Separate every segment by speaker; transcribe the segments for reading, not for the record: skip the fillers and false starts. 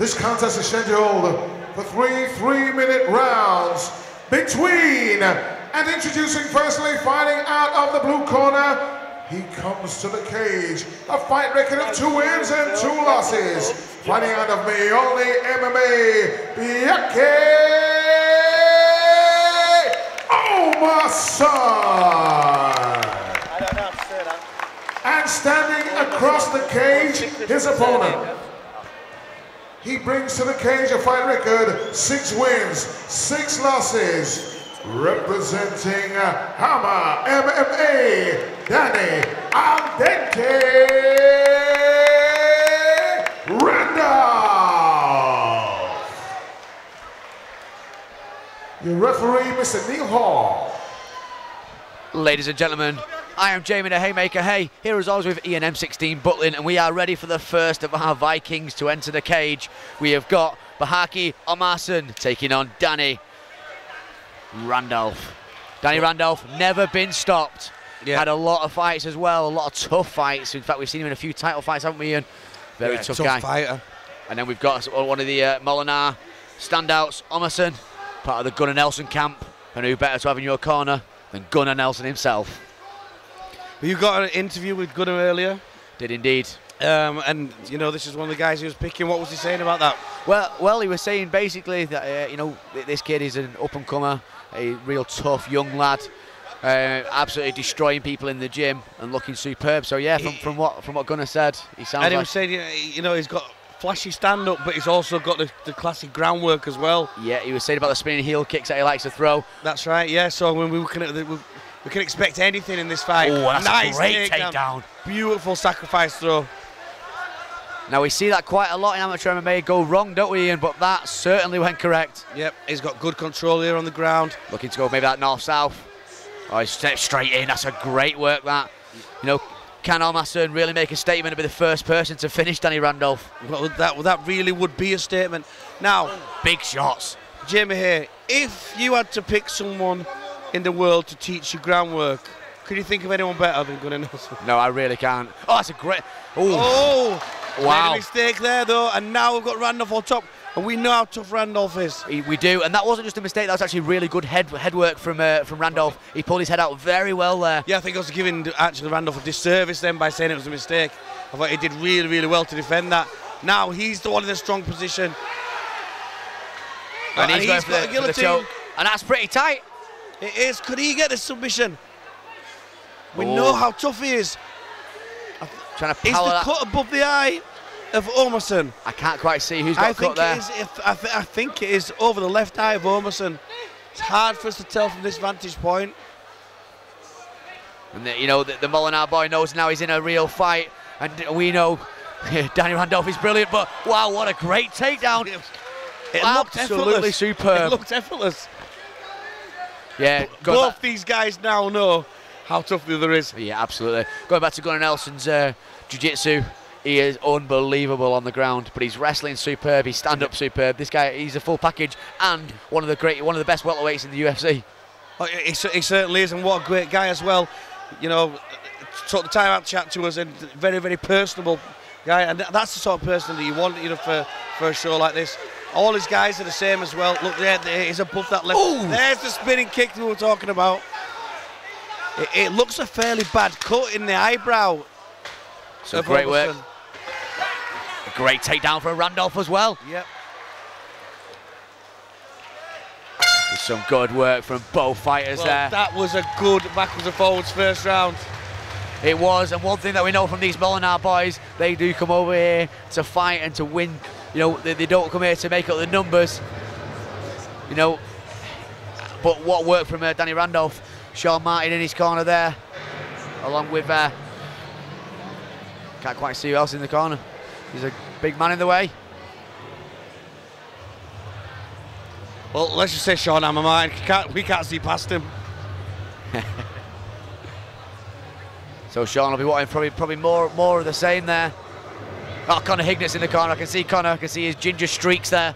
Speaker 1: This contest is scheduled for 3 3-minute rounds between, and introducing firstly, fighting out of the blue corner, he comes to the cage, a fight record of 2 wins and 2 losses. Fighting out of the only MMA, Omarsson. And standing across the cage, his opponent. He brings to the cage a fight record, 6 wins, 6 losses. Representing Hammer MMA, Danny Al Dente Randolph. Your referee, Mr. Neil Hall.
Speaker 2: Ladies and gentlemen, I am Jamie the Haymaker Hay, here as always with Ian M16 Butlin, and we are ready for the first of our Vikings to enter the cage. We have got Bahaki Omarsson taking on Danny Randolph. Danny Randolph, never been stopped.
Speaker 3: Yeah.
Speaker 2: Had a lot of fights as well, a lot of tough fights. In fact, we've seen him in a few title fights, haven't we, Ian? Very tough guy.
Speaker 3: Fighter.
Speaker 2: And then we've got one of the Molinar standouts, Omarsson, part of the Gunnar Nelson camp. And who better to have in your corner than Gunnar Nelson himself?
Speaker 3: You got an interview with Gunnar earlier.
Speaker 2: Did indeed.
Speaker 3: And, you know, this is one of the guys he was picking. What was he saying about that?
Speaker 2: Well, he was saying basically that, you know, this kid is an up-and-comer, a real tough young lad, absolutely destroying people in the gym and looking superb. So, yeah, from what Gunnar said, he sounds
Speaker 3: and he
Speaker 2: like...
Speaker 3: was saying, you know, he's got flashy stand-up, but he's also got the classic groundwork as well.
Speaker 2: Yeah, he was saying about the spinning heel kicks that he likes to throw.
Speaker 3: That's right, yeah. So when we can expect anything in this fight.
Speaker 2: Oh, that's
Speaker 3: nice
Speaker 2: a great takedown.
Speaker 3: Beautiful sacrifice throw.
Speaker 2: Now, we see that quite a lot in amateur MMA go wrong, don't we, Ian? But that certainly went correct.
Speaker 3: Yep, he's got good control here on the ground.
Speaker 2: Looking to go maybe that north-south. Oh, he steps straight in. That's a great work, that. You know, can Omarsson really make a statement and be the first person to finish Danny Randolph?
Speaker 3: Well, that really would be a statement. Now,
Speaker 2: big shots.
Speaker 3: Jamie here, if you had to pick someone in the world to teach you groundwork, could you think of anyone better than Gunnar Nelson?
Speaker 2: No, I really can't. Oh, that's a great...
Speaker 3: Oh!
Speaker 2: Wow.
Speaker 3: Made a mistake there, though, and now we've got Randolph on top, and we know how tough Randolph is.
Speaker 2: We do, and that wasn't just a mistake, that was actually really good head work from Randolph. He pulled his head out very well there.
Speaker 3: Yeah, I think I was giving actually Randolph a disservice then by saying it was a mistake. I thought he did really, really well to defend that. Now he's the one in a strong position.
Speaker 2: And he's going for the choke. And that's pretty tight.
Speaker 3: It is. Could he get the submission? We know how tough he is.
Speaker 2: Trying to power that.
Speaker 3: Cut above the eye of Omarsson.
Speaker 2: I can't quite see who's got cut there.
Speaker 3: I think it is over the left eye of Omarsson. It's hard for us to tell from this vantage point.
Speaker 2: And you know, the Molinar boy knows now he's in a real fight, and we know Danny Randolph is brilliant. But wow, what a great takedown!
Speaker 3: It looked
Speaker 2: absolutely superb.
Speaker 3: It looked effortless.
Speaker 2: Yeah,
Speaker 3: both these guys now know how tough the other is.
Speaker 2: Yeah, absolutely. Going back to Gunnar Nelson's jiu-jitsu, he is unbelievable on the ground, but he's wrestling superb, he's stand-up superb. This guy, he's a full package, and one of the best welterweights in the UFC.
Speaker 3: Oh, he certainly is, and what a great guy as well. You know, took the time out to chat to us, and very, very personable guy, and that's the sort of person that you want, you know, for a show like this. All his guys are the same as well. Look there, he's above that left.
Speaker 2: Ooh.
Speaker 3: There's the spinning kick that we were talking about. It looks a fairly bad cut in the eyebrow.
Speaker 2: So great work. A great takedown for Randolph as well.
Speaker 3: Yep.
Speaker 2: There's some good work from both fighters there.
Speaker 3: That was a good backwards and forwards first round.
Speaker 2: It was, and one thing that we know from these Molinar boys, they do come over here to fight and to win. You know, they don't come here to make up the numbers. You know, but what worked from Danny Randolph, Sean Martin in his corner there, along with, can't quite see who else in the corner. He's a big man in the way.
Speaker 3: Well, let's just say Sean Martin, we can't see past him.
Speaker 2: So Sean will be wanting probably more of the same there. Oh, Conor Hignett in the corner. I can see Conor. I can see his ginger streaks there.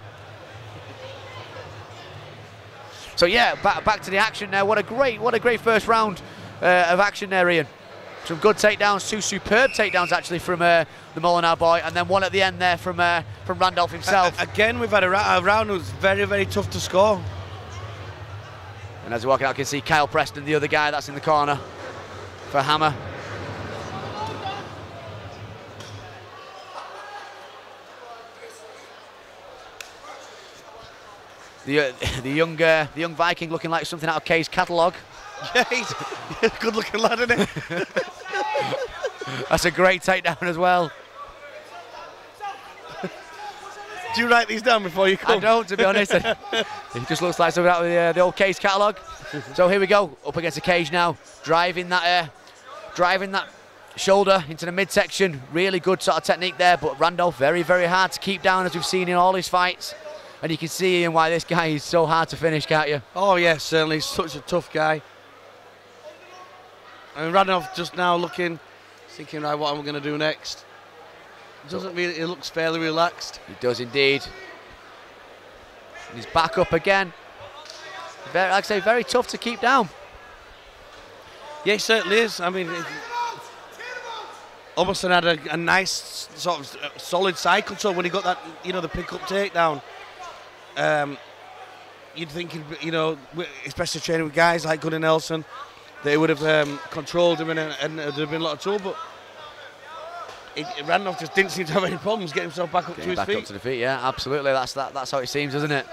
Speaker 2: So yeah, back to the action now. What a great first round of action there, Ian. Some good takedowns, 2 superb takedowns actually from the Molinar boy, and then one at the end there from Randolph himself.
Speaker 3: Again, we've had a round that was very, very tough to score.
Speaker 2: And as we walk out, I can see Kyle Preston, the other guy that's in the corner for Hammer. The young Viking looking like something out of Kay's catalogue.
Speaker 3: Yeah, he's a good-looking lad, isn't he?
Speaker 2: That's a great takedown as well.
Speaker 3: Do you write these down before you come?
Speaker 2: I don't, to be honest. It just looks like something out of the old Cage catalogue. So here we go, up against the cage now, driving that shoulder into the midsection. Really good sort of technique there, but Randolph very, very hard to keep down, as we've seen in all his fights. And you can see why this guy is so hard to finish, can't you?
Speaker 3: Oh yeah, certainly. He's such a tough guy. And Randolph just now looking, thinking, right, what am I going to do next? Doesn't really, he looks fairly relaxed.
Speaker 2: He does indeed. And he's back up again. Very, like I say, very tough to keep down.
Speaker 3: Yeah, he certainly is. I mean, Omarsson had a nice sort of solid side control when he got that, the pick-up takedown. You'd think, especially training with guys like Gunnar Nelson, they would have controlled him and there'd have been a lot of trouble. But Randolph just didn't seem to have any problems getting himself back up to his feet.
Speaker 2: Back up to the feet, yeah, absolutely. That's how it seems, doesn't it?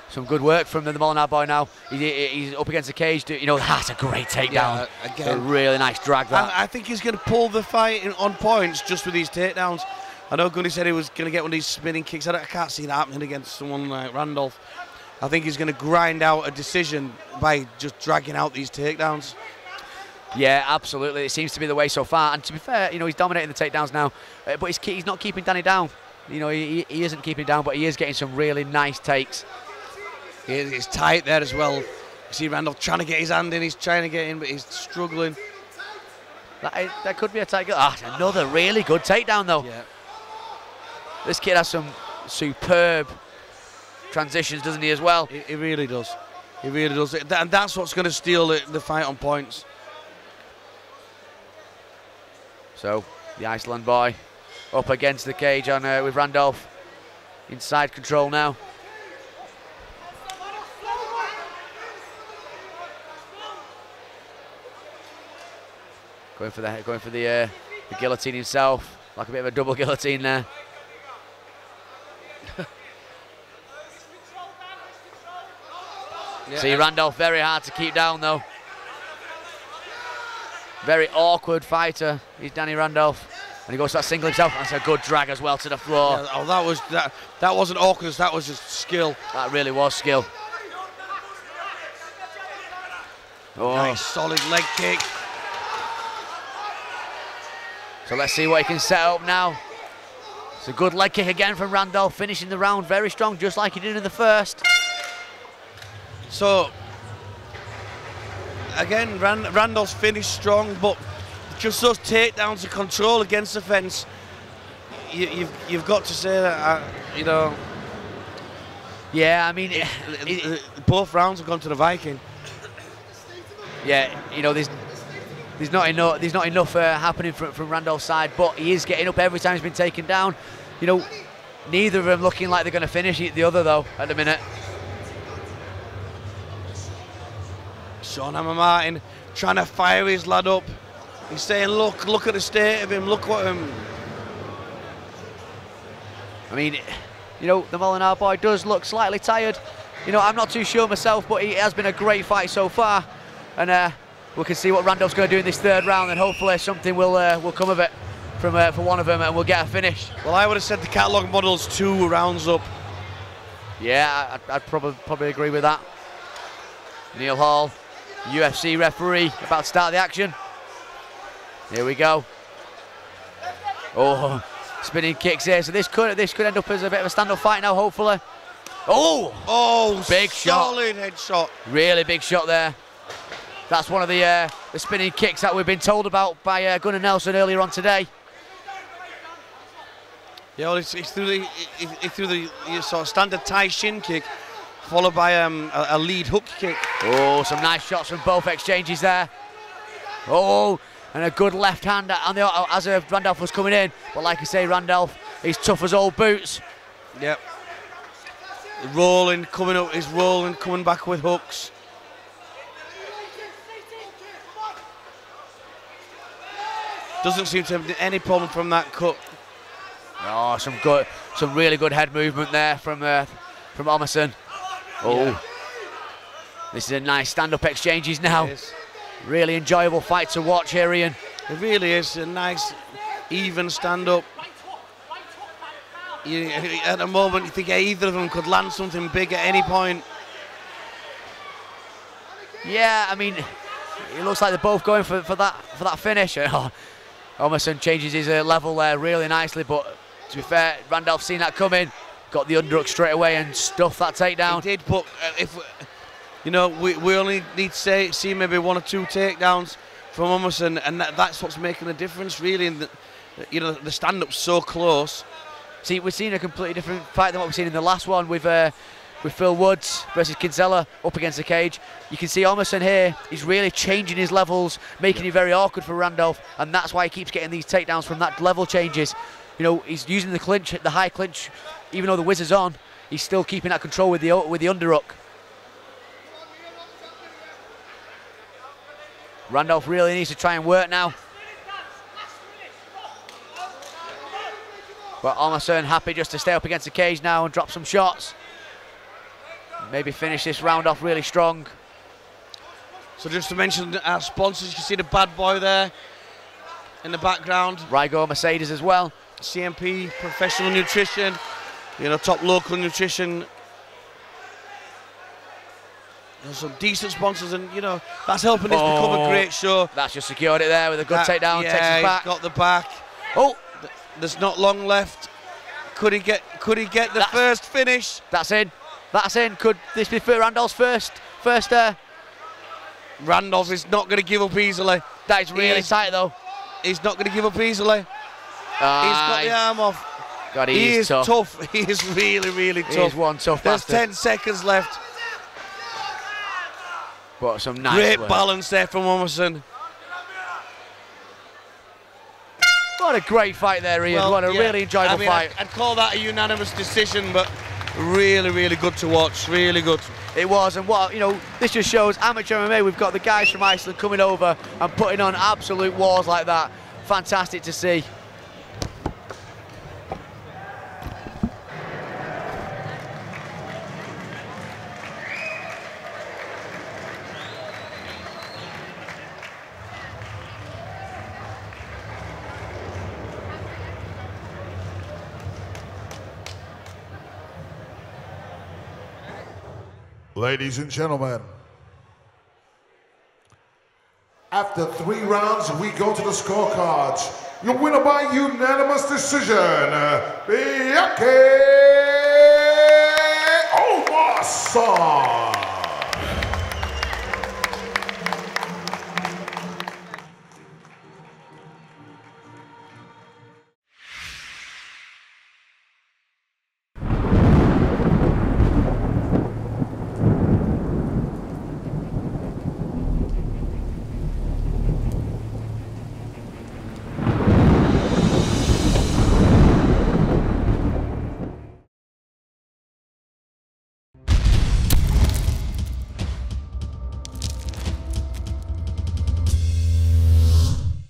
Speaker 2: Some good work from the Molinar boy now. He's up against the cage. That's a great takedown.
Speaker 3: Yeah, again,
Speaker 2: a really nice drag. That.
Speaker 3: I think he's going to pull the fight on points just with these takedowns. I know Gunny said he was going to get one of these spinning kicks. I can't see that happening against someone like Randolph. I think he's going to grind out a decision by just dragging out these takedowns.
Speaker 2: Yeah, absolutely. It seems to be the way so far. And to be fair, he's dominating the takedowns now, but he's not keeping Danny down. He isn't keeping down, but he is getting some really nice takes.
Speaker 3: It's tight there as well. You see Randolph trying to get his hand in. He's trying to get in, but he's struggling.
Speaker 2: That could be a takedown. Another really good takedown, though.
Speaker 3: Yeah.
Speaker 2: This kid has some superb transitions, doesn't he, as well?
Speaker 3: He really does. He really does. And that's what's going to steal the fight on points.
Speaker 2: So, the Iceland boy up against the cage with Randolph. Inside control now. Going for the guillotine himself, like a bit of a double guillotine there.
Speaker 3: Yeah.
Speaker 2: See Randolph very hard to keep down though. Very awkward fighter. He's Danny Randolph, and he goes to that single himself. That's a good drag as well to the floor.
Speaker 3: Yeah, that wasn't awkward. That was just skill.
Speaker 2: That really was skill. Oh.
Speaker 3: Nice solid leg kick.
Speaker 2: So let's see what he can set up now. It's a good leg kick again from Randolph, finishing the round very strong, just like he did in the first.
Speaker 3: So, again, Randolph's finished strong, but just those takedowns of control against the fence, you've got to say that,
Speaker 2: Yeah, I mean,
Speaker 3: both rounds have gone to the Viking.
Speaker 2: Yeah, there's not enough happening from Randolph's side, but he is getting up every time he's been taken down. Neither of them looking like they're going to finish the other though at the minute.
Speaker 3: Sean Hammer Martin trying to fire his lad up. He's saying, look at the state of him, look what him.
Speaker 2: I mean, the Molinar boy does look slightly tired. I'm not too sure myself, but it has been a great fight so far. And we can see what Randolph's going to do in this third round, and hopefully something will come of it for one of them, and we'll get a finish.
Speaker 3: Well, I would have said the catalogue model's 2 rounds up.
Speaker 2: Yeah, I'd probably agree with that. Neil Hall, UFC referee, about to start the action. Here we go. Oh, spinning kicks here. So this could end up as a bit of a stand-up fight now, hopefully. Oh, big shot.
Speaker 3: Solid headshot.
Speaker 2: Really big shot there. That's one of the spinning kicks that we've been told about by Gunnar Nelson earlier on today.
Speaker 3: Yeah, well, he threw the sort of standard Thai shin kick, followed by a lead hook kick.
Speaker 2: Oh, some nice shots from both exchanges there. Oh, and a good left hand as Randolph was coming in. But like I say, Randolph, he's tough as old boots.
Speaker 3: Yep. Rolling, coming up, he's rolling, coming back with hooks. Doesn't seem to have any problem from that cut.
Speaker 2: Oh, some really good head movement there from Omarsson. Oh, yeah. This is a nice stand-up exchanges now. Really enjoyable fight to watch here, Ian.
Speaker 3: It really is a nice, even stand-up. At the moment, you think either of them could land something big at any point.
Speaker 2: Yeah, I mean, it looks like they're both going for that finish. Omarsson changes his level there really nicely, but to be fair, Randolph seen that coming, got the underhook straight away and stuffed that takedown.
Speaker 3: He did, but we only need to see maybe 1 or 2 takedowns from Omarsson, and that's what's making a difference, really. In the stand-up's so close.
Speaker 2: See, we've seen a completely different fight than what we've seen in the last one with Phil Woods versus Kinsella up against the cage. You can see Omarsson here, he's really changing his levels, making it very awkward for Randolph, and that's why he keeps getting these takedowns from that level changes. He's using the clinch, the high clinch, even though the whiz is on, he's still keeping that control with the underhook. Randolph really needs to try and work now. But Omarsson happy just to stay up against the cage now and drop some shots. Maybe finish this round off really strong.
Speaker 3: So just to mention our sponsors, you can see the bad boy there background.
Speaker 2: Rygo Mercedes as well.
Speaker 3: CMP, professional nutrition, top local nutrition. There's some decent sponsors, and that's helping this become a great show.
Speaker 2: That's just secured it there with a good takedown.
Speaker 3: Yeah,
Speaker 2: takes his back.
Speaker 3: He's got the back.
Speaker 2: Oh,
Speaker 3: there's not long left. Could he get the first finish?
Speaker 2: That's in. That's in. Could this be Randolph's first?
Speaker 3: Randolph is not going to give up easily.
Speaker 2: That is really tight though.
Speaker 3: He's not going to give up easily. He's got the arm off.
Speaker 2: God, he is tough.
Speaker 3: He is really, really tough.
Speaker 2: He is one tough
Speaker 3: There's
Speaker 2: bastard.
Speaker 3: 10 seconds left.
Speaker 2: But some nice
Speaker 3: Great
Speaker 2: work.
Speaker 3: balance there from Omarsson.
Speaker 2: What a great fight there, Ian. What a really enjoyable fight.
Speaker 3: I'd call that a unanimous decision, but really, really good to watch. Really good.
Speaker 2: It was, and this just shows amateur MMA. We've got the guys from Iceland coming over and putting on absolute wars like that. Fantastic to see.
Speaker 1: Ladies and gentlemen, after 3 rounds, we go to the scorecards. Your winner by unanimous decision, Omarsson.